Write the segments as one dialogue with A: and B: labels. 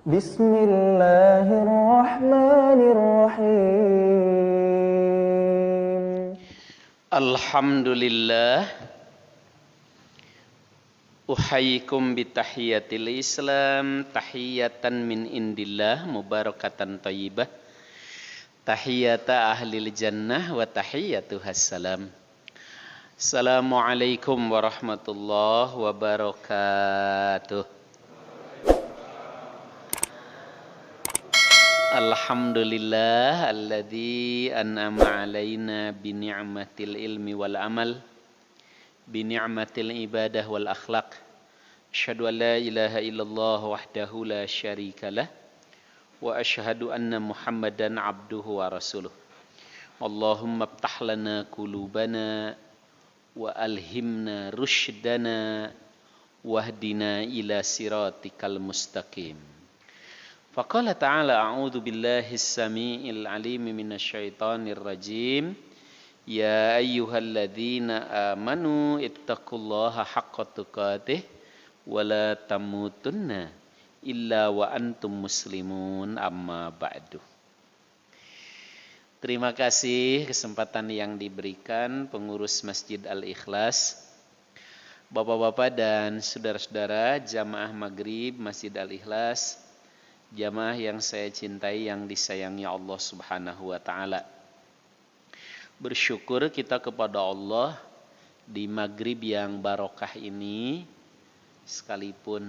A: Bismillahirrahmanirrahim.
B: Alhamdulillah. Uhayyikum bitahiyatil Islam, tahiyatan min indillah, mubarakatan thayyibah. Tahiyata ahlil jannah wa tahiyatuhas salam. Assalamualaikum warahmatullahi wabarakatuh. Alhamdulillah alladzi an'ama alaina bi ni'matil ilmi wal amal, bi ni'matil ibadah wal akhlaq. Asyhadu an la ilaha illallah wahdahu la syarikalah wa asyhadu anna Muhammadan abduhu wa rasuluh. Allahumma iftah lana qulubana wa alhimna rusydana wahdina ila siratikal mustaqim. Faqala ta'ala a'udzu billahi as-sami'il 'alim minasyaitonir rajim. Ya ayyuhalladzina amanu ittaqullaha haqqa tuqatih wa la tamutunna illa wa antum muslimun, amma ba'du. Terima kasih kesempatan yang diberikan pengurus Masjid Al-Ikhlas, Bapak-bapak dan saudara-saudara jamaah Maghrib Masjid Al-Ikhlas, jamaah yang saya cintai, yang disayangi Allah Subhanahu wa taala. Bersyukur kita kepada Allah di Maghrib yang barokah ini, sekalipun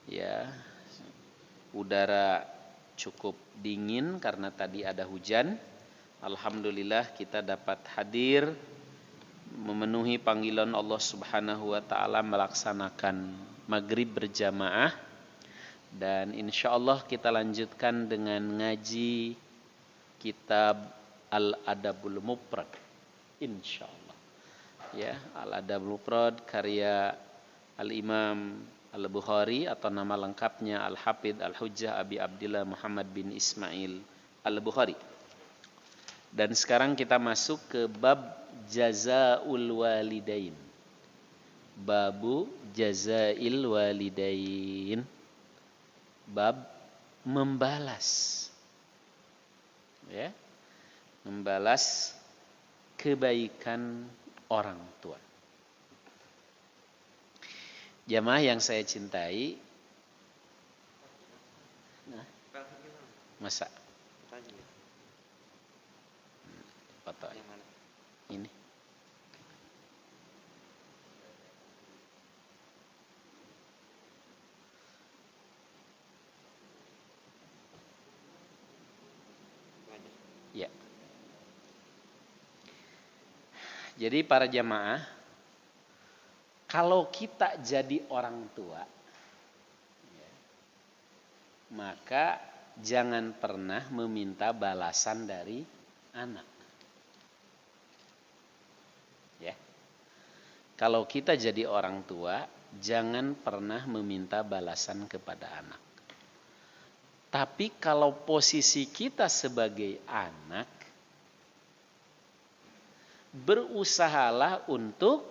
B: ya udara cukup dingin karena tadi ada hujan. Alhamdulillah kita dapat hadir memenuhi panggilan Allah Subhanahu wa taala melaksanakan Maghrib berjamaah. Dan insya Allah kita lanjutkan dengan ngaji kitab Al-Adabul Mufrad, insya Allah. Ya, Al-Adabul Mufrad karya Al-Imam Al-Bukhari atau nama lengkapnya Al-Hafidz Al-Hujjah Abi Abdillah Muhammad bin Ismail Al-Bukhari. Dan sekarang kita masuk ke bab Jazaul Walidain. Babu Jazail Walidain. Bab membalas, ya, membalas kebaikan orang tua. Jamaah yang saya cintai, masa foto ini. Ya. Jadi para jamaah, kalau kita jadi orang tua, ya, maka jangan pernah meminta balasan dari anak. Ya. Kalau kita jadi orang tua, jangan pernah meminta balasan kepada anak. Tapi kalau posisi kita sebagai anak, berusahalah untuk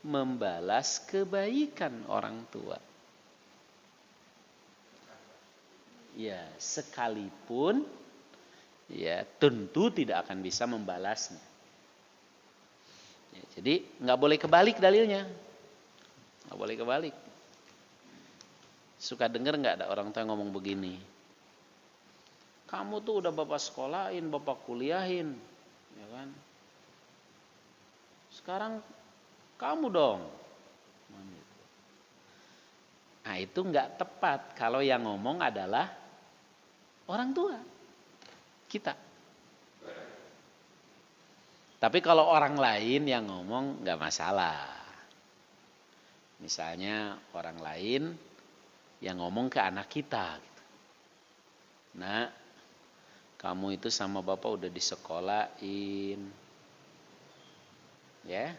B: membalas kebaikan orang tua. Ya, sekalipun ya tentu tidak akan bisa membalasnya. Ya, jadi nggak boleh kebalik dalilnya, nggak boleh kebalik. Suka dengar nggak ada orang tua ngomong begini? Kamu tuh udah bapak sekolahin, bapak kuliahin, ya kan? Sekarang kamu dong. Nah itu nggak tepat kalau yang ngomong adalah orang tua kita. Tapi kalau orang lain yang ngomong nggak masalah. Misalnya orang lain yang ngomong ke anak kita, gitu. Nah, kamu itu sama bapak udah disekolahin, ya.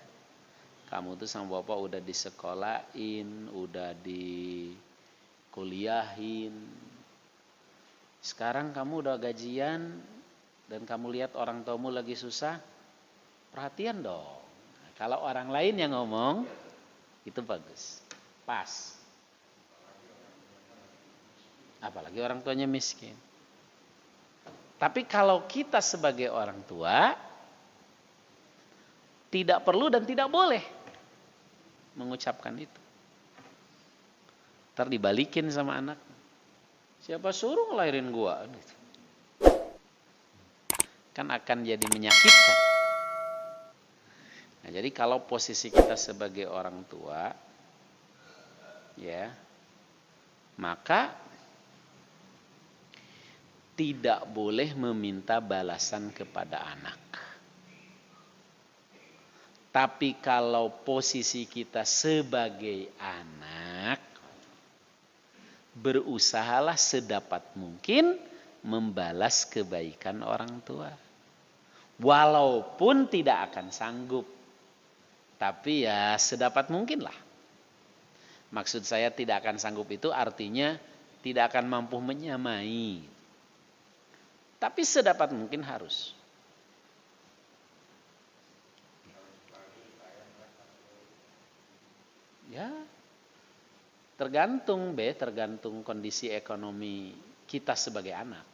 B: Kamu tuh sama bapak udah disekolahin, udah dikuliahin. Sekarang kamu udah gajian dan kamu lihat orang tuamu lagi susah, perhatian dong. Nah, kalau orang lain yang ngomong, itu bagus, pas. apalagi orang tuanya miskin. Tapi kalau kita sebagai orang tua tidak perlu dan tidak boleh mengucapkan itu. Ntar dibalikin sama anak. Siapa suruh ngelahirin gua? Kan akan jadi menyakitkan. Nah, jadi kalau posisi kita sebagai orang tua, ya, maka tidak boleh meminta balasan kepada anak. Tapi kalau posisi kita sebagai anak, berusahalah sedapat mungkin membalas kebaikan orang tua. Walaupun tidak akan sanggup. Tapi ya sedapat mungkin lah. Maksud saya tidak akan sanggup itu artinya tidak akan mampu menyamai. Tapi sedapat mungkin harus. Ya, tergantung kondisi ekonomi kita sebagai anak.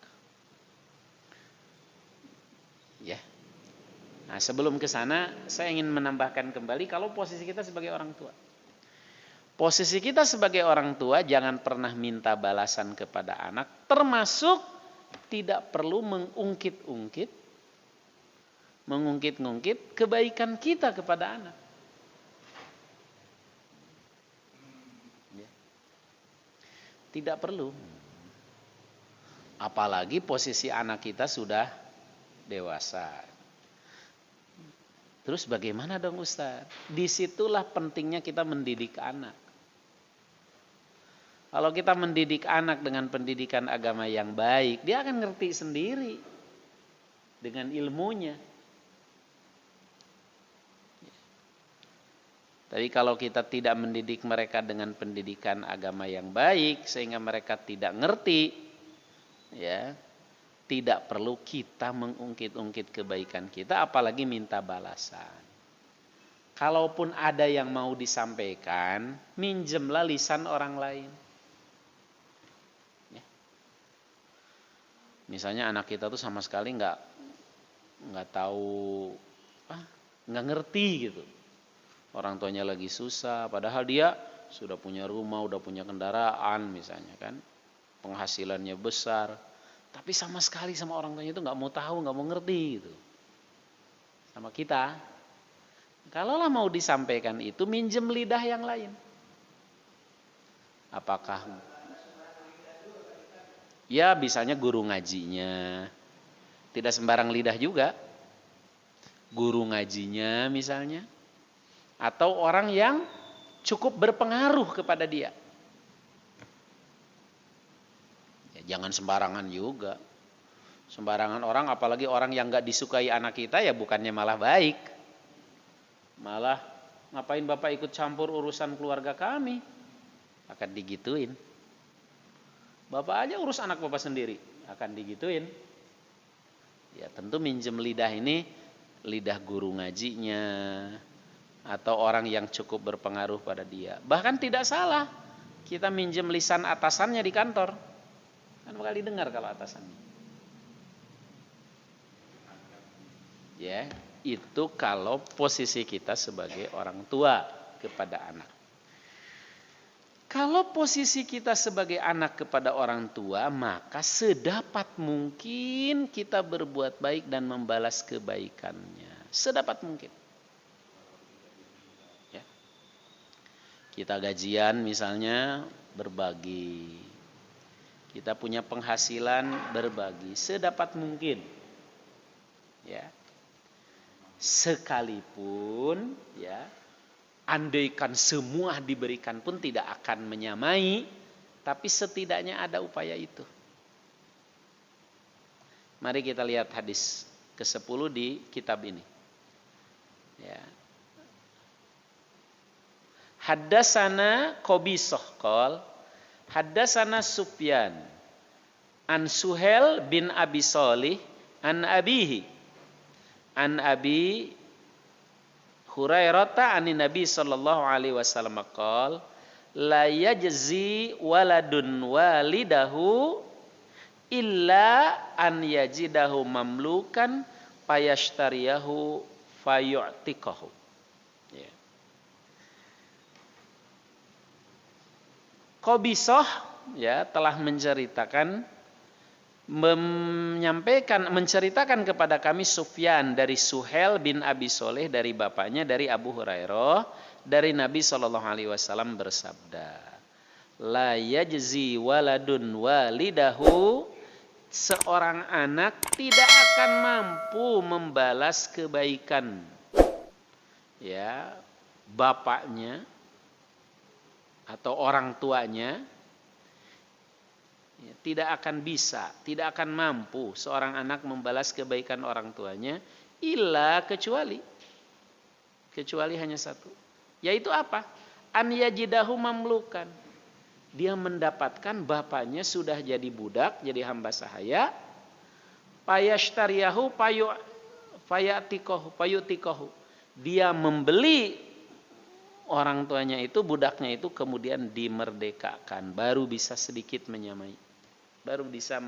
B: Ya. Nah, sebelum ke sana saya ingin menambahkan kembali kalau posisi kita sebagai orang tua. Posisi kita sebagai orang tua jangan pernah minta balasan kepada anak, termasuk tidak perlu mengungkit-ungkit kebaikan kita kepada anak. Tidak perlu. Apalagi posisi anak kita sudah dewasa. Terus bagaimana dong Ustaz? Disitulah pentingnya kita mendidik anak. Kalau kita mendidik anak dengan pendidikan agama yang baik, dia akan ngerti sendiri dengan ilmunya. Tapi kalau kita tidak mendidik mereka dengan pendidikan agama yang baik sehingga mereka tidak ngerti, ya, tidak perlu kita mengungkit-ungkit kebaikan kita apalagi minta balasan. Kalaupun ada yang mau disampaikan, minjemlah lisan orang lain. Ya. Misalnya anak kita tuh sama sekali nggak tahu, nggak ngerti gitu. Orang tuanya lagi susah, padahal dia sudah punya rumah, udah punya kendaraan misalnya kan, penghasilannya besar, tapi sama sekali sama orang tuanya itu nggak mau tahu, nggak mau ngerti gitu. Sama kita, kalaulah mau disampaikan itu minjem lidah yang lain. Apakah? Ya bisanya guru ngajinya, tidak sembarang lidah juga. Guru ngajinya misalnya. Atau orang yang cukup berpengaruh kepada dia. Ya, jangan sembarangan juga. Sembarangan orang, apalagi orang yang gak disukai anak kita, ya bukannya malah baik. Malah ngapain Bapak ikut campur urusan keluarga kami? Akan digituin. Bapak aja urus anak Bapak sendiri, akan digituin. Ya tentu minjem lidah ini, lidah guru ngajinya, atau orang yang cukup berpengaruh pada dia. Bahkan tidak salah kita minjem lisan atasannya di kantor. Kan bakal didengar kalau atasannya. Ya, itu kalau posisi kita sebagai orang tua kepada anak. Kalau posisi kita sebagai anak kepada orang tua, maka sedapat mungkin kita berbuat baik dan membalas kebaikannya. Sedapat mungkin. Kita gajian misalnya berbagi. Kita punya penghasilan berbagi sedapat mungkin. Ya. Sekalipun ya, andaikan semua diberikan pun tidak akan menyamai, tapi setidaknya ada upaya itu. Mari kita lihat hadis ke-10 di kitab ini. Ya. Haddasana Qabisah qol haddasana Sufyan an Suhel bin Abi Shalih an abihi an Abi Hurairah anin Nabi sallallahu alaihi wasallam qol la yajzi waladun walidahu illa an yajidahu mamlukan fayashtariyahu fayu'tikahu. Ya. Qabisah ya telah menceritakan kepada kami Sufyan dari Suhail bin Abi Soleh dari bapaknya dari Abu Hurairah dari Nabi SAW bersabda, la yajzi waladun walidahu, seorang anak tidak akan mampu membalas kebaikan ya bapaknya atau orang tuanya, ya, tidak akan bisa, tidak akan mampu seorang anak membalas kebaikan orang tuanya illa kecuali hanya satu, yaitu apa? An yajidahu mamlukan, dia mendapatkan bapaknya sudah jadi budak, jadi hamba sahaya, payashtariyahu payutikohu, dia membeli orang tuanya itu, budaknya itu, kemudian dimerdekakan, baru bisa sedikit menyamai, baru bisa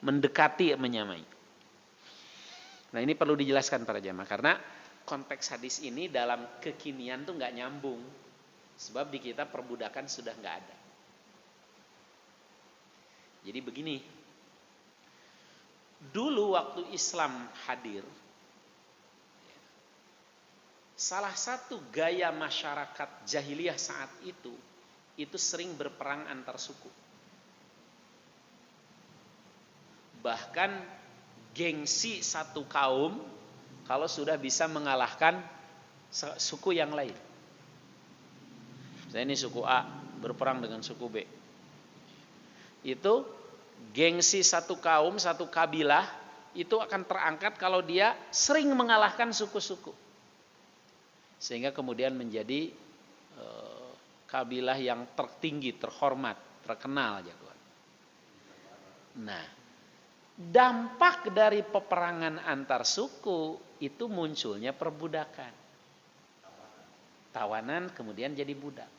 B: mendekati menyamai. Nah ini perlu dijelaskan para jamaah, karena konteks hadis ini dalam kekinian tuh nggak nyambung, sebab di kita perbudakan sudah nggak ada. Jadi begini, dulu waktu Islam hadir, salah satu gaya masyarakat jahiliyah saat itu sering berperang antar suku. Bahkan gengsi satu kaum kalau sudah bisa mengalahkan suku yang lain. Misalnya ini suku A berperang dengan suku B. Itu gengsi satu kaum, satu kabilah itu akan terangkat kalau dia sering mengalahkan suku-suku. Sehingga kemudian menjadi kabilah yang tertinggi, terhormat, terkenal jagoan. Nah, dampak dari peperangan antar suku itu munculnya perbudakan. Tawanan kemudian jadi budak.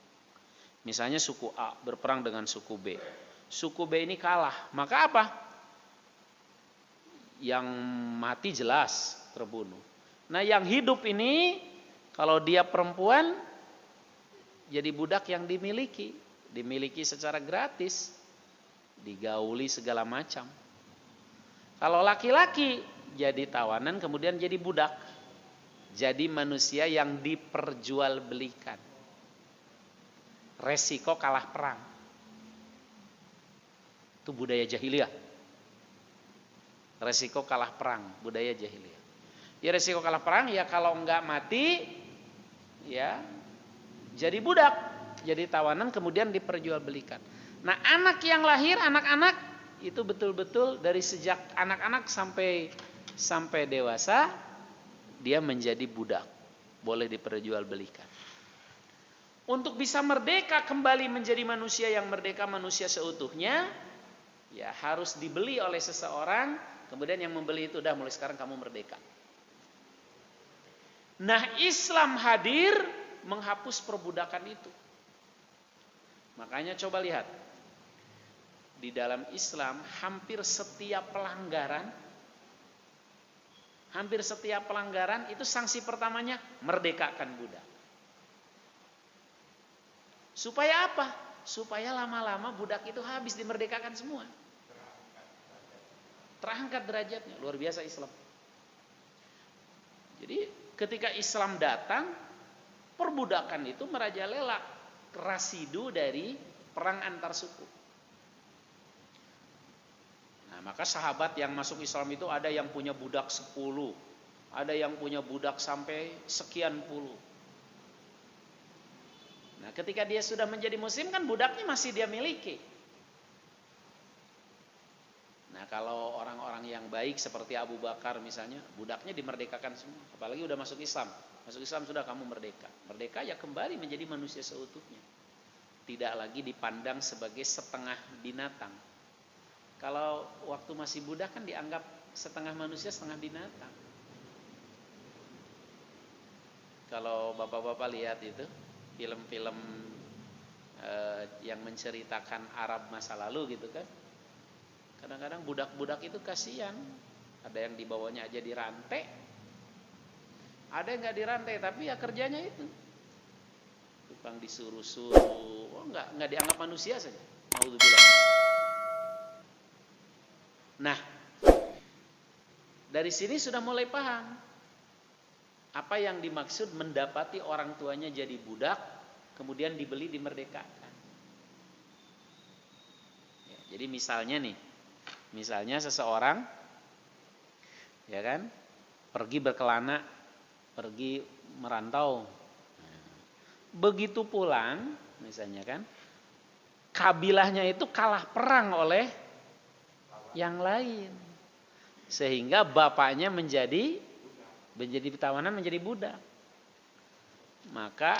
B: Misalnya suku A berperang dengan suku B. Suku B ini kalah, maka apa? Yang mati jelas terbunuh. Nah, yang hidup ini kalau dia perempuan jadi budak yang dimiliki secara gratis, digauli segala macam. Kalau laki-laki jadi tawanan kemudian jadi budak, jadi manusia yang diperjualbelikan. Resiko kalah perang. Itu budaya jahiliyah. Resiko kalah perang, budaya jahiliyah. Ya resiko kalah perang ya kalau enggak mati ya jadi budak, jadi tawanan kemudian diperjualbelikan. Nah, anak yang lahir, anak-anak itu betul-betul dari sejak anak-anak sampai dewasa dia menjadi budak, boleh diperjualbelikan. Untuk bisa merdeka kembali menjadi manusia yang merdeka, manusia seutuhnya, ya harus dibeli oleh seseorang, kemudian yang membeli itu udah mulai sekarang kamu merdeka. Nah, Islam hadir menghapus perbudakan itu. Makanya coba lihat, di dalam Islam hampir setiap pelanggaran itu sanksi pertamanya merdekakan budak. Supaya apa? Supaya lama-lama budak itu habis, dimerdekakan semua. Terangkat derajatnya, luar biasa Islam. Jadi ketika Islam datang, perbudakan itu merajalela, rasidu dari perang antar suku. Nah, maka sahabat yang masuk Islam itu ada yang punya budak 10, ada yang punya budak sampai sekian puluh. Nah, ketika dia sudah menjadi muslim kan budaknya masih dia miliki. Nah, kalau orang-orang yang baik seperti Abu Bakar misalnya, budaknya dimerdekakan semua. Apalagi udah masuk Islam. Masuk Islam sudah kamu merdeka. Merdeka ya kembali menjadi manusia seutuhnya. Tidak lagi dipandang sebagai setengah binatang. Kalau waktu masih budak kan dianggap setengah manusia, setengah binatang. Kalau bapak-bapak lihat itu film-film yang menceritakan Arab masa lalu gitu kan. Kadang-kadang budak-budak itu kasihan. Ada yang dibawanya aja dirantai. Ada yang nggak dirantai tapi ya kerjanya itu. Tukang disuruh-suruh. Oh, nggak dianggap manusia saja. Naudzubillah. Nah, dari sini sudah mulai paham apa yang dimaksud mendapati orang tuanya jadi budak, kemudian dibeli dimerdekakan. Ya, jadi misalnya seseorang, ya kan, pergi berkelana, pergi merantau. Begitu pulang, misalnya kan, kabilahnya itu kalah perang oleh yang lain, sehingga bapaknya menjadi tawanan, menjadi budak. Maka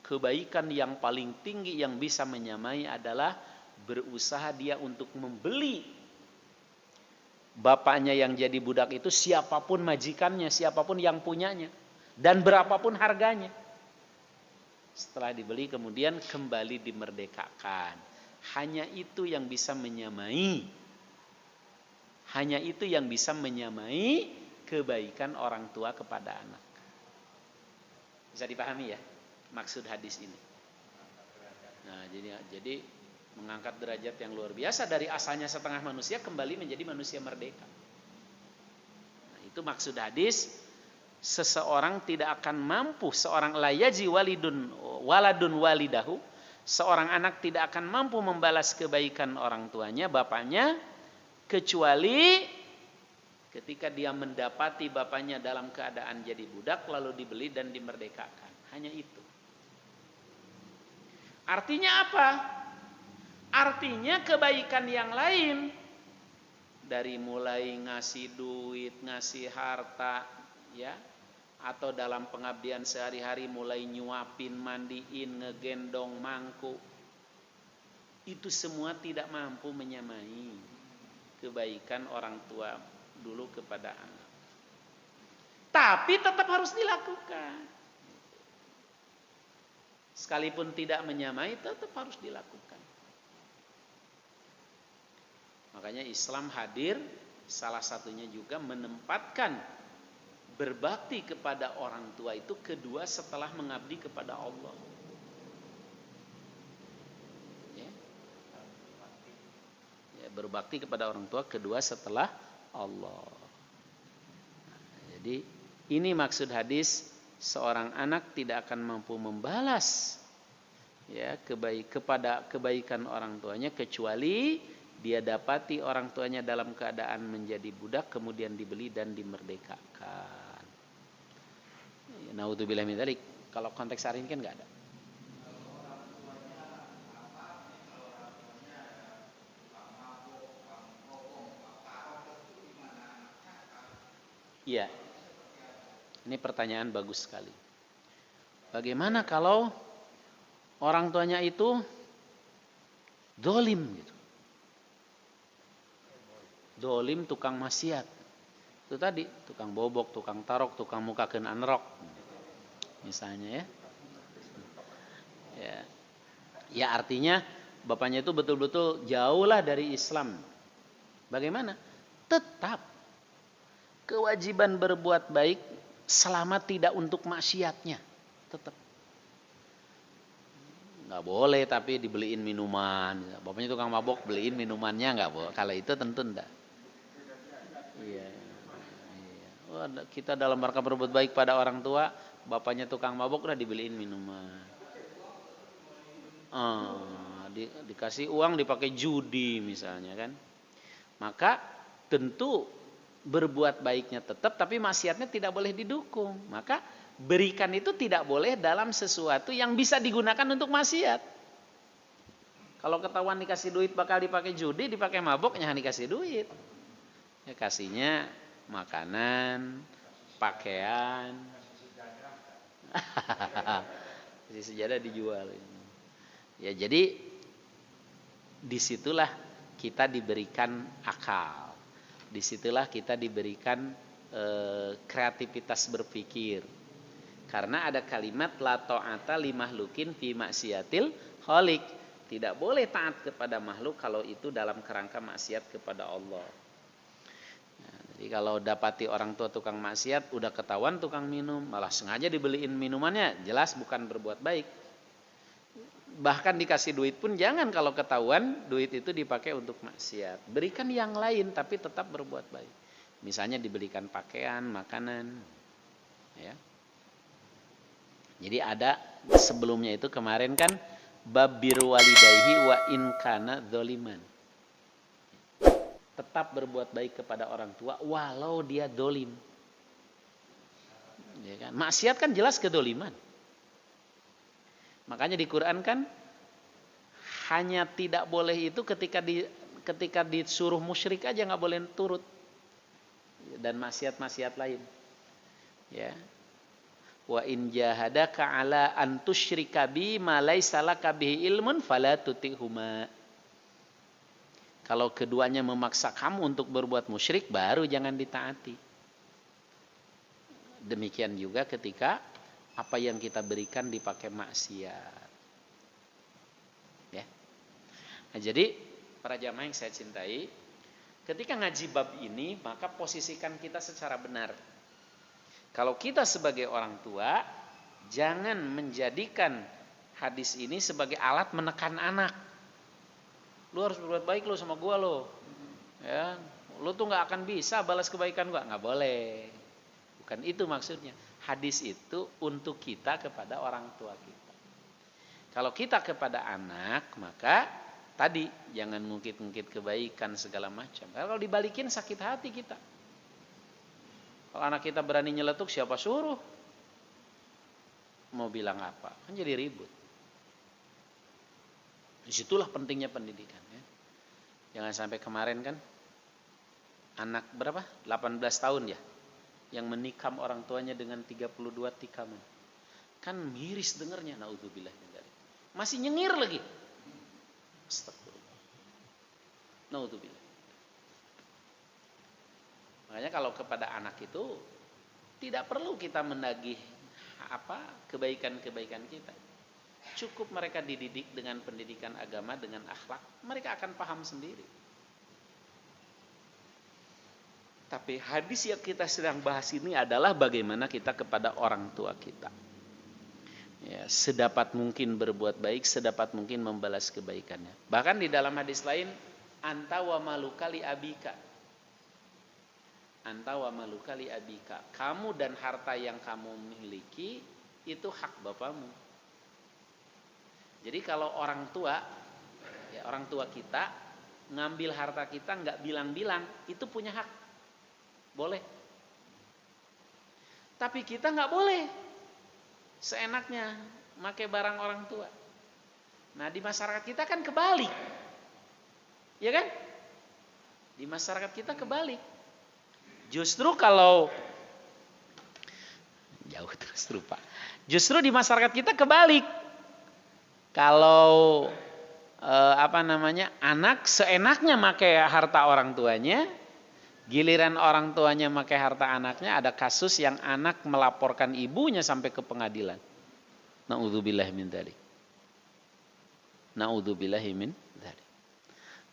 B: kebaikan yang paling tinggi yang bisa menyamai adalah berusaha dia untuk membeli bapaknya yang jadi budak itu, siapapun majikannya, siapapun yang punyanya, dan berapapun harganya. Setelah dibeli kemudian kembali dimerdekakan. Hanya itu yang bisa menyamai. Hanya itu yang bisa menyamai kebaikan orang tua kepada anak. Bisa dipahami ya maksud hadis ini. Nah, jadi mengangkat derajat yang luar biasa dari asalnya setengah manusia kembali menjadi manusia merdeka. Nah, itu maksud hadis. Seseorang tidak akan mampu, seorang layaji waladun walidahu, seorang anak tidak akan mampu membalas kebaikan orang tuanya, bapaknya, kecuali ketika dia mendapati bapaknya dalam keadaan jadi budak lalu dibeli dan dimerdekakan. Hanya itu. Artinya apa? Artinya kebaikan yang lain, dari mulai ngasih duit, ngasih harta, ya, atau dalam pengabdian sehari-hari mulai nyuapin, mandiin, ngegendong, mangku, itu semua tidak mampu menyamai kebaikan orang tua dulu kepada anak. Tapi tetap harus dilakukan. Sekalipun tidak menyamai, tetap harus dilakukan. Makanya Islam hadir, salah satunya juga menempatkan berbakti kepada orang tua itu kedua setelah mengabdi kepada Allah. Ya, berbakti kepada orang tua kedua setelah Allah. Nah, jadi ini maksud hadis, seorang anak tidak akan mampu membalas ya kepada kebaikan orang tuanya kecuali dia dapati orang tuanya dalam keadaan menjadi budak kemudian dibeli dan dimerdekakan. Naudzubillah min dzalik. Kalau konteks hari ini kan enggak ada. Iya. Ini pertanyaan bagus sekali. Bagaimana kalau orang tuanya itu dolim gitu? Dolim, tukang maksiat. Itu tadi, tukang bobok, tukang tarok, tukang mukakeun anrok. Misalnya ya. Ya artinya bapaknya itu betul-betul jauhlah dari Islam. Bagaimana? Tetap kewajiban berbuat baik selama tidak untuk maksiatnya. Tetap. Nggak boleh tapi dibeliin minuman. Bapaknya tukang mabok, beliin minumannya nggak boleh. Kalau itu tentu enggak. Iya. Oh, kita dalam rangka berbuat baik pada orang tua, bapaknya tukang mabok udah dibeliin minuman. Dikasih uang dipakai judi misalnya kan. Maka tentu berbuat baiknya tetap, tapi maksiatnya tidak boleh didukung. Maka berikan itu tidak boleh dalam sesuatu yang bisa digunakan untuk maksiat. Kalau ketahuan dikasih duit bakal dipakai judi, dipakai mabok, jangan dikasih duit. Ya kasihnya makanan, pakaian. Si sejadah dijual. Ya jadi disitulah kita diberikan akal. Disitulah kita diberikan kreativitas berpikir. Karena ada kalimat la ta'ata li mahlukin fi maksiatil khalik. Tidak boleh taat kepada makhluk kalau itu dalam kerangka maksiat kepada Allah. Nah, jadi kalau dapati orang tua tukang maksiat, udah ketahuan tukang minum, malah sengaja dibeliin minumannya, jelas bukan berbuat baik. Bahkan dikasih duit pun jangan kalau ketahuan duit itu dipakai untuk maksiat. Berikan yang lain tapi tetap berbuat baik. Misalnya dibelikan pakaian, makanan. Ya. Jadi ada sebelumnya itu kemarin kan bab birru walidayhi wa in kana dzaliman. Tetap berbuat baik kepada orang tua walau dia dolim. Ya kan? Maksiat kan jelas kedoliman. Makanya di Quran kan hanya tidak boleh itu ketika disuruh musyrik aja nggak boleh turut, dan maksiat-maksiat lain. Ya. Wa in jahadaka ala an tusyrika bi ma laysa laka bihi ilmun fala tutihuma. Kalau keduanya memaksa kamu untuk berbuat musyrik, baru jangan ditaati. Demikian juga ketika apa yang kita berikan dipakai maksiat. Ya. Nah, jadi para jamaah yang saya cintai, ketika ngaji bab ini, maka posisikan kita secara benar. Kalau kita sebagai orang tua, jangan menjadikan hadis ini sebagai alat menekan anak. Lu harus berbuat baik lu sama gua lo. Ya, lu tuh nggak akan bisa balas kebaikan gua, nggak boleh. Bukan itu maksudnya. Hadis itu untuk kita kepada orang tua kita. Kalau kita kepada anak, maka tadi jangan ngungkit-ngungkit kebaikan segala macam. Kalau dibalikin sakit hati kita. Kalau anak kita berani nyeletuk, siapa suruh? Mau bilang apa? Kan jadi ribut. Disitulah pentingnya pendidikan. Ya. Jangan sampai kemarin kan, anak berapa? 18 tahun ya, yang menikam orang tuanya dengan 32 tikaman. Kan miris dengernya, naudzubillah min dzalik. Masih nyengir lagi. Astagfirullah. Naudzubillah. Makanya kalau kepada anak itu tidak perlu kita menagih kebaikan-kebaikan kita. Cukup mereka dididik dengan pendidikan agama, dengan akhlak, mereka akan paham sendiri. Tapi hadis yang kita sedang bahas ini adalah bagaimana kita kepada orang tua kita. Ya, sedapat mungkin berbuat baik, sedapat mungkin membalas kebaikannya. Bahkan di dalam hadis lain, anta wa maluka li abika. Anta wa maluka li abika. Kamu dan harta yang kamu miliki itu hak bapamu. Jadi kalau orang tua kita ngambil harta kita nggak bilang-bilang, itu punya hak. Boleh. Tapi kita nggak boleh seenaknya pakai barang orang tua. Nah, di masyarakat kita kan kebalik. Ya kan? Di masyarakat kita kebalik. Justru kalau jauh terus lupa. Justru di masyarakat kita kebalik. Kalau anak seenaknya pakai harta orang tuanya, giliran orang tuanya pakai harta anaknya, ada kasus yang anak melaporkan ibunya sampai ke pengadilan. Naudzubillah min dzalik. Naudzubillah min dzalik.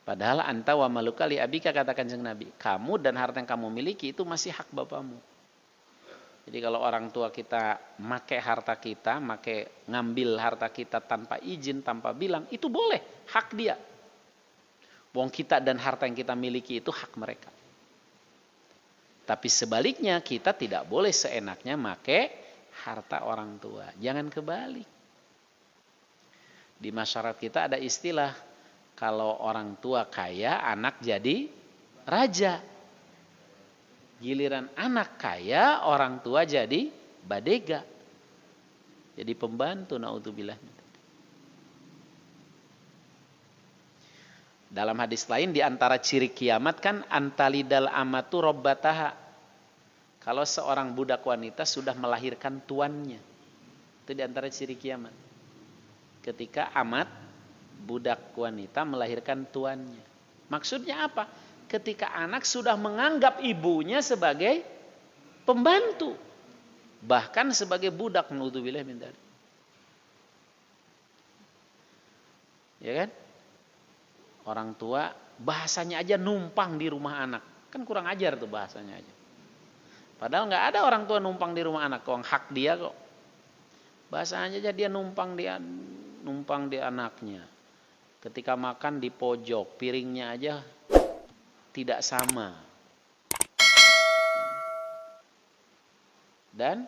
B: Padahal anta wa maluka li abika, kata Kanjeng Nabi, kamu dan harta yang kamu miliki itu masih hak bapamu. Jadi kalau orang tua kita make harta kita, ngambil harta kita tanpa izin, tanpa bilang, itu boleh, hak dia. Wong kita dan harta yang kita miliki itu hak mereka. Tapi sebaliknya kita tidak boleh seenaknya make harta orang tua. Jangan kebalik. Di masyarakat kita ada istilah, kalau orang tua kaya, anak jadi raja. Giliran anak kaya, orang tua jadi badega. Jadi pembantu, naudzubillah. Dalam hadis lain, di antara ciri kiamat kan antalidal amatu robbataha. Kalau seorang budak wanita sudah melahirkan tuannya. Itu di antara ciri kiamat. Ketika amat budak wanita melahirkan tuannya. Maksudnya apa? Ketika anak sudah menganggap ibunya sebagai pembantu, bahkan sebagai budak, naudzubillah min dzalik. Ya kan? Orang tua bahasanya aja numpang di rumah anak. Kan kurang ajar tuh bahasanya aja. Padahal nggak ada orang tua numpang di rumah anak, kok hak dia kok. Bahasanya aja dia numpang di anaknya. Ketika makan di pojok, piringnya aja tidak sama. Dan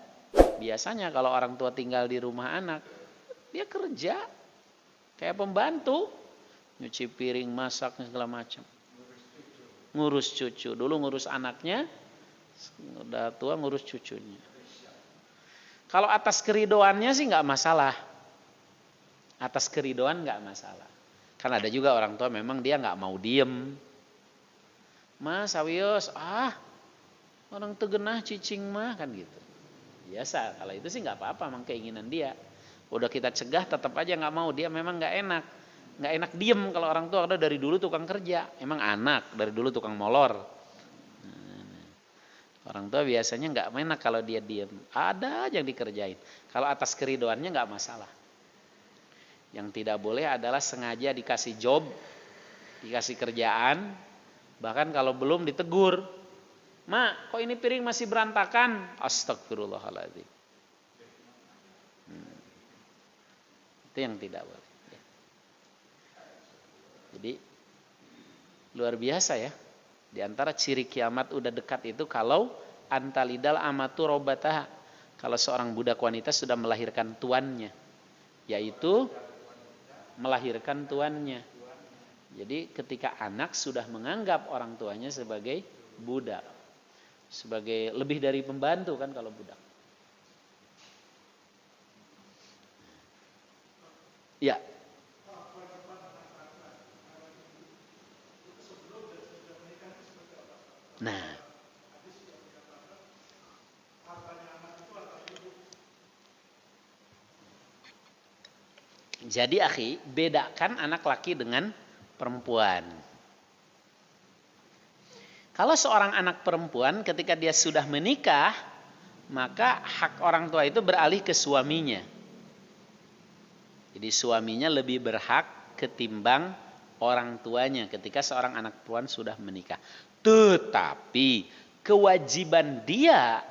B: biasanya kalau orang tua tinggal di rumah anak, dia kerja kayak pembantu, nyuci piring, masak segala macam. Ngurus cucu, dulu ngurus anaknya, udah tua ngurus cucunya. Kalau atas keridoannya sih nggak masalah. Atas keridoan nggak masalah. Kan ada juga orang tua memang dia nggak mau diem. Mas awios, orang tegenah cicing mah kan gitu. Biasa, kalau itu sih nggak apa-apa, memang keinginan dia. Udah kita cegah tetap aja nggak mau, dia memang nggak enak diem. Kalau orang tua udah dari dulu tukang kerja, emang anak dari dulu tukang molor. Orang tua biasanya nggak enak kalau dia diem, ada aja yang dikerjain. Kalau atas keridoannya nggak masalah. Yang tidak boleh adalah sengaja dikasih job, dikasih kerjaan, bahkan kalau belum ditegur. Mak, kok ini piring masih berantakan? Astagfirullahaladzim. Itu yang tidak boleh. Jadi luar biasa ya. Di antara ciri kiamat udah dekat itu kalau antalidal amatu robataha. Kalau seorang budak wanita sudah melahirkan tuannya, yaitu melahirkan tuannya. Jadi ketika anak sudah menganggap orang tuanya sebagai budak, sebagai lebih dari pembantu kan kalau budak. Ya. Nah, jadi akhi, bedakan anak laki dengan perempuan. Kalau seorang anak perempuan ketika dia sudah menikah, maka hak orang tua itu beralih ke suaminya. Jadi suaminya lebih berhak ketimbang orang tuanya ketika seorang anak perempuan sudah menikah. Tetapi kewajiban dia,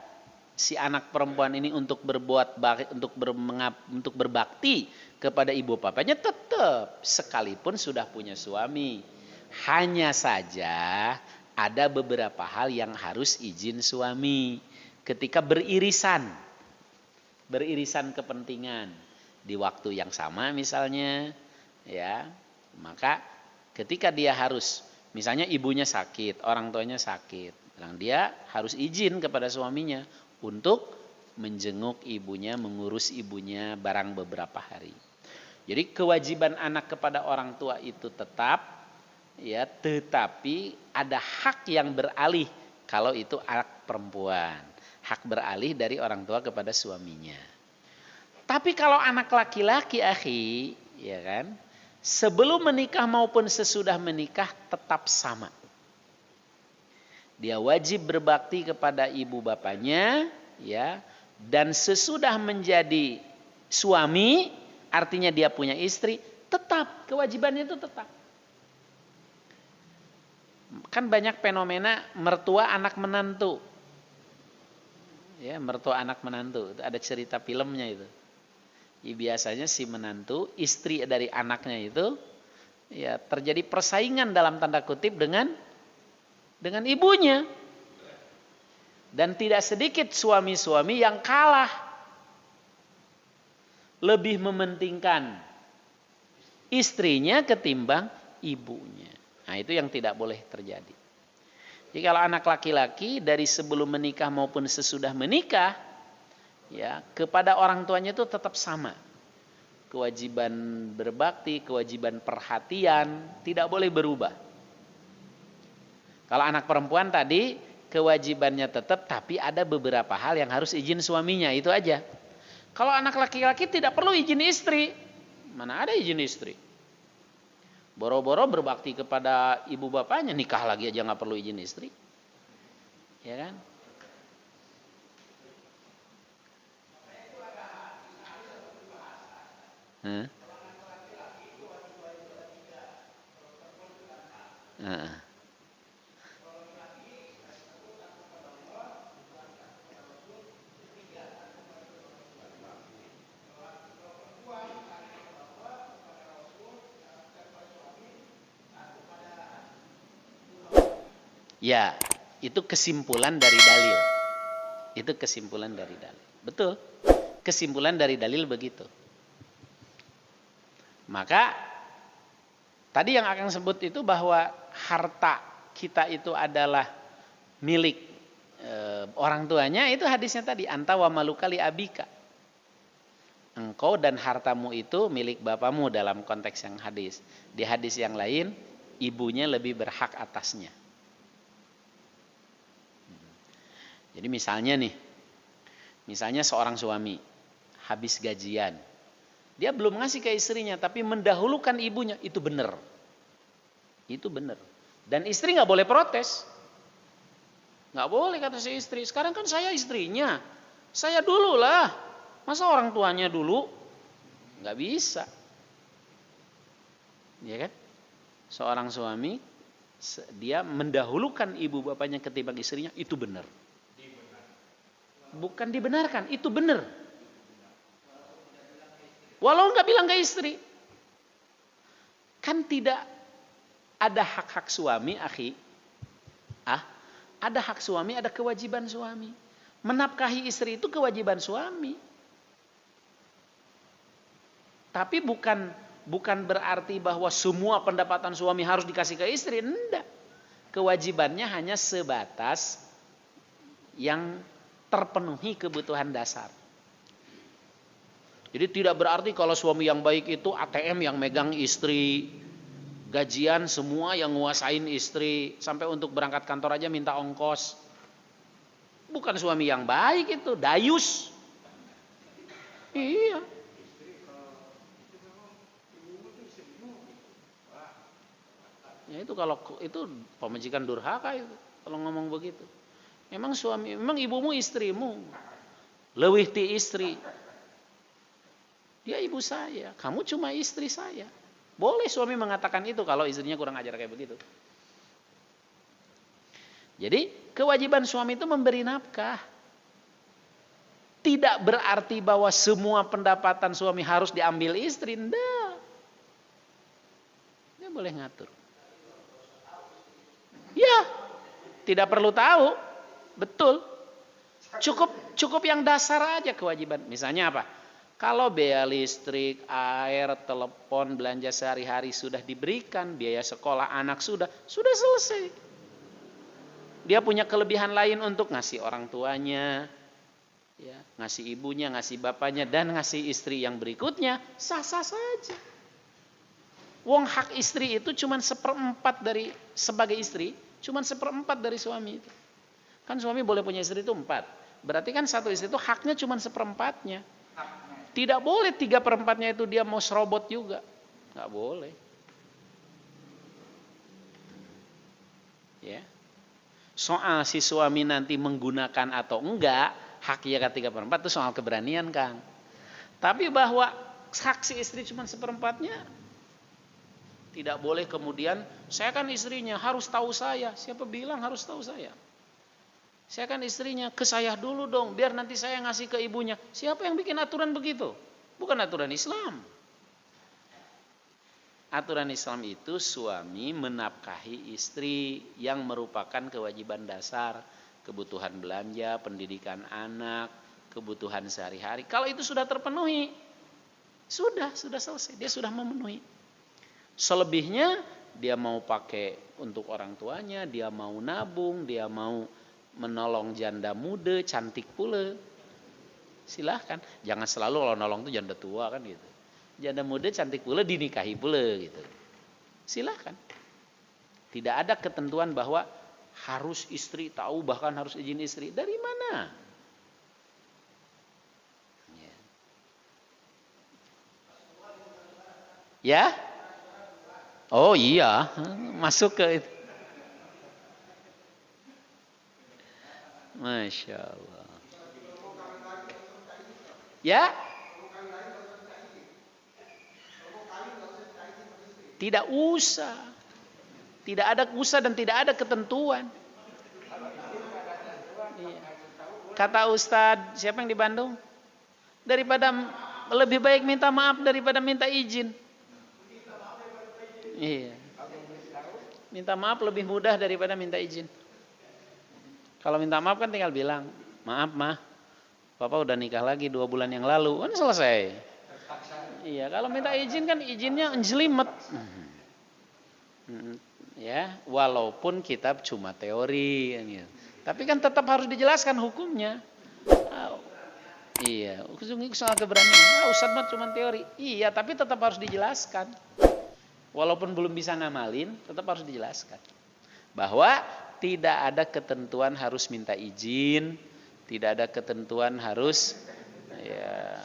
B: si anak perempuan ini untuk berbuat baik, untuk berbakti kepada ibu bapaknya tetap sekalipun sudah punya suami. Hanya saja ada beberapa hal yang harus izin suami ketika beririsan kepentingan di waktu yang sama misalnya, ya. Maka ketika dia harus, misalnya ibunya sakit, orang tuanya sakit, dia harus izin kepada suaminya untuk menjenguk ibunya, mengurus ibunya barang beberapa hari. Jadi kewajiban anak kepada orang tua itu tetap, ya, tetapi ada hak yang beralih kalau itu anak perempuan. Hak beralih dari orang tua kepada suaminya. Tapi kalau anak laki-laki, akhi, ya kan, sebelum menikah maupun sesudah menikah tetap sama. Dia wajib berbakti kepada ibu bapaknya, ya, dan sesudah menjadi suami, artinya dia punya istri, tetap kewajibannya itu tetap. Kan banyak fenomena mertua anak menantu. Ya, mertua anak menantu, ada cerita filmnya itu. Ya, biasanya si menantu, istri dari anaknya itu, ya, terjadi persaingan dalam tanda kutip dengan ibunya. Dan tidak sedikit suami-suami yang kalah, lebih mementingkan istrinya ketimbang ibunya. Nah, itu yang tidak boleh terjadi. Jadi kalau anak laki-laki dari sebelum menikah maupun sesudah menikah, ya, kepada orang tuanya itu tetap sama. Kewajiban berbakti, kewajiban perhatian tidak boleh berubah. Kalau anak perempuan tadi kewajibannya tetap, tapi ada beberapa hal yang harus izin suaminya, itu aja. Kalau anak laki-laki tidak perlu izin istri. Mana ada izin istri? Boro-boro berbakti kepada ibu bapaknya, nikah lagi aja nggak perlu izin istri. Ya kan? Heeh. Ya, itu kesimpulan dari dalil. Itu kesimpulan dari dalil. Betul. Kesimpulan dari dalil begitu. Maka tadi yang akan sebut itu bahwa harta kita itu adalah milik orang tuanya, itu hadisnya tadi, anta wa maluka li abika. Engkau dan hartamu itu milik bapamu dalam konteks yang hadis. Di hadis yang lain, ibunya lebih berhak atasnya. Jadi misalnya seorang suami habis gajian, dia belum ngasih ke istrinya, tapi mendahulukan ibunya, itu benar. Itu benar. Dan istri nggak boleh protes. Nggak boleh kata si istri, sekarang kan saya istrinya, saya dulu lah. Masa orang tuanya dulu? Nggak bisa. Ya kan? Seorang suami, dia mendahulukan ibu bapaknya ketimbang istrinya, itu benar. Bukan dibenarkan, itu benar. Walau nggak bilang ke istri. Kan tidak ada hak-hak suami, akhi. Ada hak suami, ada kewajiban suami. Menafkahi istri itu kewajiban suami. Tapi bukan berarti bahwa semua pendapatan suami harus dikasih ke istri. Enggak. Kewajibannya hanya sebatas yang terpenuhi kebutuhan dasar. Jadi tidak berarti kalau suami yang baik itu ATM yang megang istri, gajian semua yang nguasain istri, sampai untuk berangkat kantor aja minta ongkos. Bukan suami yang baik itu, dayus. Iya. Ya itu kalau itu pemajikan durhaka itu kalau ngomong begitu. Memang ibumu istrimu. Leuwih ti istri. Dia ibu saya, kamu cuma istri saya. Boleh suami mengatakan itu kalau istrinya kurang ajar kayak begitu. Jadi kewajiban suami itu memberi nafkah. Tidak berarti bahwa semua pendapatan suami harus diambil istri. Enggak. Dia boleh ngatur. Ya, tidak perlu tahu. Betul. Cukup yang dasar aja kewajiban. Misalnya apa? Kalau biaya listrik, air, telepon, belanja sehari-hari sudah diberikan, biaya sekolah anak sudah selesai. Dia punya kelebihan lain untuk ngasih orang tuanya, ya, ngasih ibunya, ngasih bapaknya, dan ngasih istri yang berikutnya, sah-sah saja. Wong hak istri itu cuma 1/4 dari sebagai istri, cuma 1/4 dari suami itu. Kan suami boleh punya istri itu 4. Berarti kan satu istri itu haknya cuma 1/4-nya. Tidak boleh 3/4-nya itu dia mau serobot juga. Nggak boleh. Ya. Soal si suami nanti menggunakan atau enggak, haknya ke 3/4 itu soal keberanian, Kang. Tapi bahwa hak si istri cuma 1/4-nya, tidak boleh kemudian, saya kan istrinya harus tahu saya. Siapa bilang harus tahu saya? Saya kan istrinya, ke saya dulu dong, biar nanti saya ngasih ke ibunya. Siapa yang bikin aturan begitu? Bukan aturan Islam. Aturan Islam itu suami menafkahi istri yang merupakan kewajiban dasar, kebutuhan belanja, pendidikan anak, kebutuhan sehari-hari. Kalau itu sudah terpenuhi, sudah selesai, dia sudah memenuhi. Selebihnya dia mau pakai untuk orang tuanya, dia mau nabung, dia mau menolong janda muda, cantik pula. Silahkan. Jangan selalu kalau nolong tuh janda tua kan gitu. Janda muda cantik pula dinikahi pula gitu. Silahkan. Tidak ada ketentuan bahwa harus istri tahu, bahkan harus izin istri. Dari mana? Ya? Oh iya, masuk ke itu. Masya Allah. Ya? Tidak usah. Tidak ada usaha dan tidak ada ketentuan. Iya. Kata Ustadz, siapa yang di Bandung? Daripada lebih baik minta maaf daripada minta izin. Iya. Minta maaf lebih mudah daripada minta izin. Kalau minta maaf kan tinggal bilang, maaf mah, Papa udah nikah lagi 2 bulan yang lalu, kan selesai. Iya, kalau minta izin kan izinnya njelimet. Ya, walaupun kita cuma teori, gitu. Tapi kan tetap harus dijelaskan hukumnya. Iya, soal keberanian. Ustadz mah cuma teori. Iya, tapi tetap harus dijelaskan. Walaupun belum bisa ngamalin, tetap harus dijelaskan. Bahwa tidak ada ketentuan harus minta izin, tidak ada ketentuan harus ya,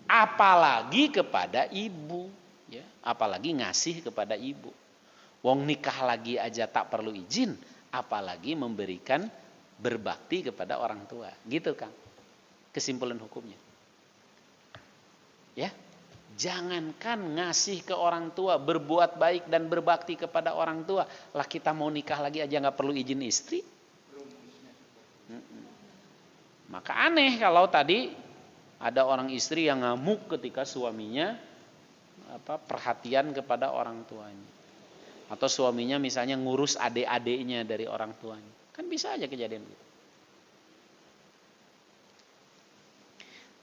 B: apalagi kepada ibu, ya, apalagi ngasih kepada ibu. Wong nikah lagi aja tak perlu izin, apalagi memberikan berbakti kepada orang tua. Gitu Kang, kesimpulan hukumnya. Ya, jangankan ngasih ke orang tua, berbuat baik dan berbakti kepada orang tua, lah kita mau nikah lagi aja nggak perlu izin istri. Maka aneh kalau tadi ada orang istri yang ngamuk ketika suaminya perhatian kepada orang tuanya, atau suaminya misalnya ngurus adik-adiknya dari orang tuanya, kan bisa aja kejadian gitu.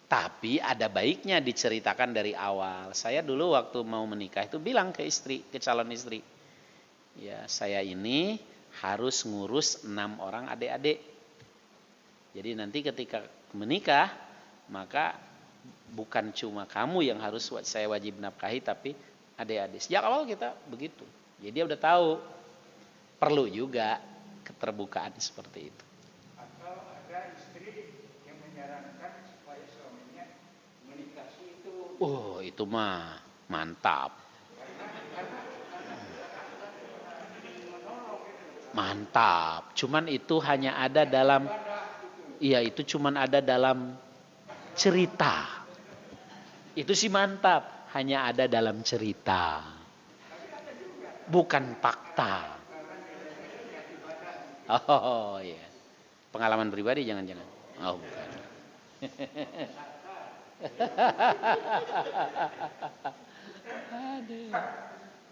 B: Tapi ada baiknya diceritakan dari awal. Saya dulu waktu mau menikah itu bilang ke istri, ke calon istri, ya saya ini harus ngurus 6 orang adik-adik. Jadi nanti ketika menikah, maka bukan cuma kamu yang harus saya wajib nafkahi, tapi adik-adik. Sejak awal kita begitu. Jadi dia udah tahu perlu juga keterbukaan seperti itu.
A: Atau ada istri yang menyarankan supaya suaminya menikasi itu.
B: Oh, itu mah mantap. Mantap. Cuman itu hanya ada dalam, iya itu cuman ada dalam cerita. Itu sih mantap. Hanya ada dalam cerita. Bukan fakta. Oh iya. Pengalaman pribadi jangan-jangan. Oh bukan. Aduh.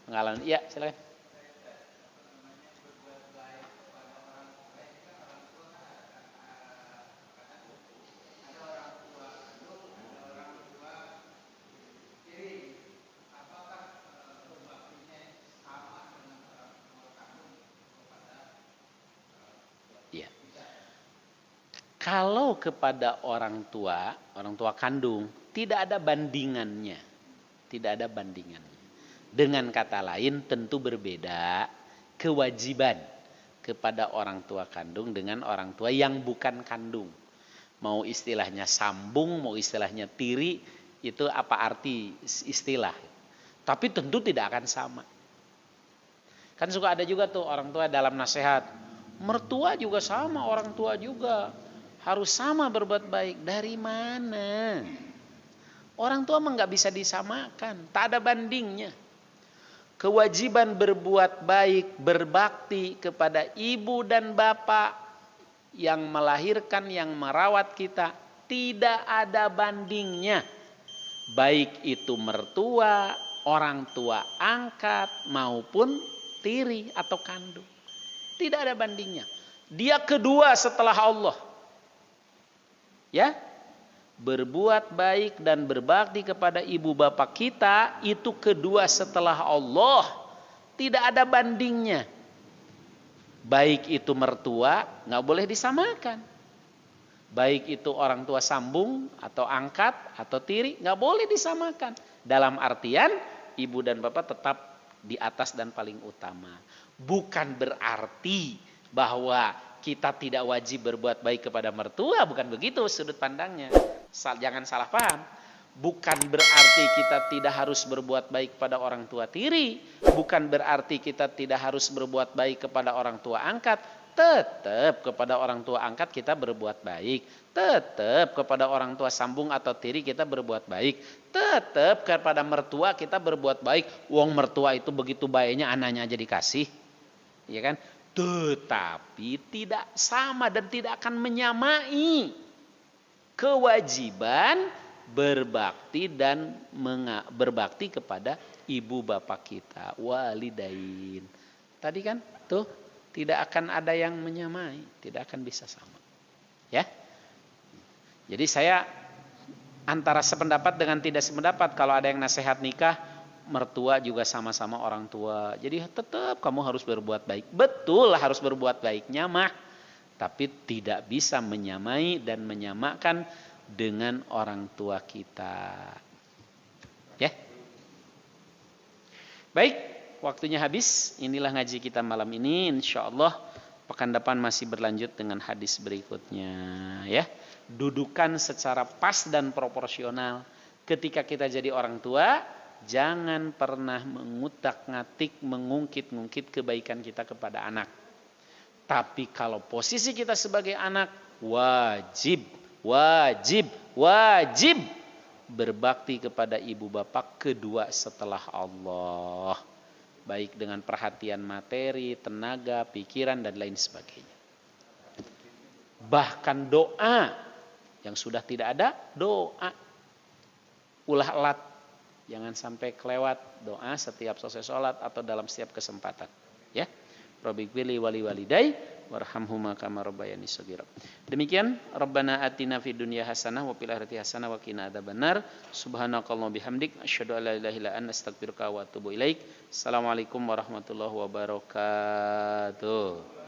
B: Pengalaman. Iya, silakan. Kalau kepada orang tua kandung, tidak ada bandingannya. Tidak ada bandingannya. Dengan kata lain tentu berbeda kewajiban kepada orang tua kandung dengan orang tua yang bukan kandung. Mau istilahnya sambung, mau istilahnya tiri, itu apa arti istilah. Tapi tentu tidak akan sama. Kan suka ada juga tuh orang tua dalam nasihat, mertua juga sama, orang tua juga harus sama berbuat baik. Dari mana? Orang tua mah nggak bisa disamakan, tak ada bandingnya. Kewajiban berbuat baik, berbakti kepada ibu dan bapak yang melahirkan, yang merawat kita, tidak ada bandingnya. Baik itu mertua, orang tua angkat maupun tiri atau kandung. Tidak ada bandingnya. Dia kedua setelah Allah. Ya, berbuat baik dan berbakti kepada ibu bapak kita itu kedua setelah Allah. Tidak ada bandingnya. Baik itu mertua nggak boleh disamakan. Baik itu orang tua sambung atau angkat atau tiri nggak boleh disamakan. Dalam artian ibu dan bapak tetap di atas dan paling utama. Bukan berarti bahwa kita tidak wajib berbuat baik kepada mertua, bukan begitu sudut pandangnya. Jangan salah paham. Bukan berarti kita tidak harus berbuat baik kepada orang tua tiri, bukan berarti kita tidak harus berbuat baik kepada orang tua angkat, tetap kepada orang tua angkat kita berbuat baik, tetap kepada orang tua sambung atau tiri kita berbuat baik, tetap kepada mertua kita berbuat baik. Wong mertua itu begitu baiknya anaknya aja dikasih, ya kan? Tetapi tidak sama dan tidak akan menyamai kewajiban berbakti dan berbakti kepada ibu bapak kita, walidain. Tadi kan tuh tidak akan ada yang menyamai, tidak akan bisa sama. Ya. Jadi saya antara sependapat dengan tidak sependapat. Kalau ada yang nasihat nikah, mertua juga sama-sama orang tua. Jadi tetap kamu harus berbuat baik. Betul harus berbuat baiknya mah, tapi tidak bisa menyamai dan menyamakan dengan orang tua kita. Ya. Baik, waktunya habis. Inilah ngaji kita malam ini. Insyaallah pekan depan masih berlanjut dengan hadis berikutnya, ya. Dudukan secara pas dan proporsional. Ketika kita jadi orang tua, jangan pernah mengutak-ngatik, mengungkit-ungkit kebaikan kita kepada anak. Tapi kalau posisi kita sebagai anak, wajib berbakti kepada ibu bapak kedua setelah Allah. Baik dengan perhatian materi, tenaga, pikiran, dan lain sebagainya. Bahkan doa yang sudah tidak ada, doa. Ulah elat. Jangan sampai kelewat doa setiap selesai sholat atau dalam setiap kesempatan. Ya. Rabbighfirli wali walidai warhamhuma kama rabbayani shaghira. Demikian, Rabbana atina fid dunya hasanah wa fil akhirati hasanah wa qina adzabannar. Subhanakallahumma bihamdik asyhadu an la ilaha illa anta astaghfiruka wa atubu ilaik. Assalamualaikum warahmatullahi wabarakatuh.